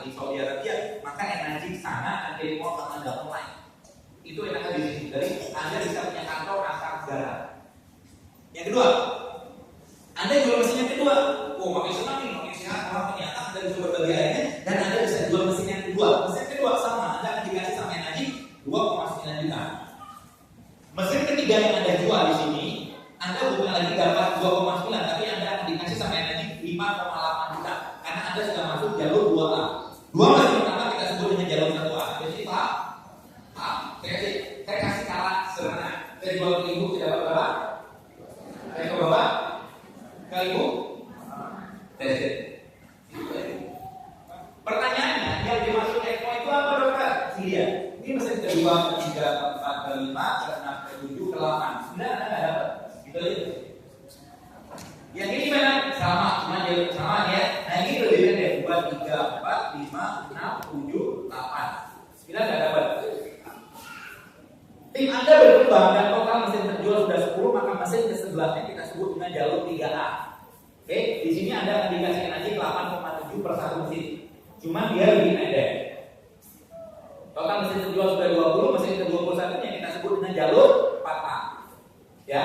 di Saudi Arabia, maka energi di sana Anda mau akan double line. Itu yang akan di sini. Jadi Anda bisa punya kantor antar negara. Yang kedua, Anda jual mesin yang kedua. Oh, makin senang nih, makin sehat. Wah, ternyata Anda bisa berbagi airnya dan Anda bisa jual mesin yang kedua. Mesin kedua sama, Anda akan dikasih sama energi 2,9 juta. Mesin ketiga yang Anda jual di sini, Anda bukan lagi dapat 2,9, tapi Anda akan dikasih sama energi 5,8 juta. Karena Anda sudah masuk jalur 2A. 2A yang pertama kita sebut dengan jalur 1A. Jadi Pak, saya kasih cara sederhana. Saya jual ke ibu tidak dapat berapa? Saya ke bapak? Ke ibu? Pertanyaannya, yang dimaksud Eko itu apa dokter? Iya. Ini mesin kedua, ketiga, keempat, kelima, keenam, ketujuh, ke-8. Sudah Anda nggak dapat? Gitu aja. Yang ini mana? Sama, cuma jalur sama ya. Nah ini lebih pendek. 2, 3, 4, 5, 6, 7, 8. 9 nggak dapat. Tim Anda berkembang dan total mesin terjual sudah 10, maka mesin ke sebelahnya kita sebut dengan jalur 3A. Oke, di sini Anda akan dikasih energi 8,7 per satu mesin. Cuma dia lebih pendek. Total mesin terjual sudah 20, mesin ke 21 yang kita sebut dengan jalur 4A. Ya,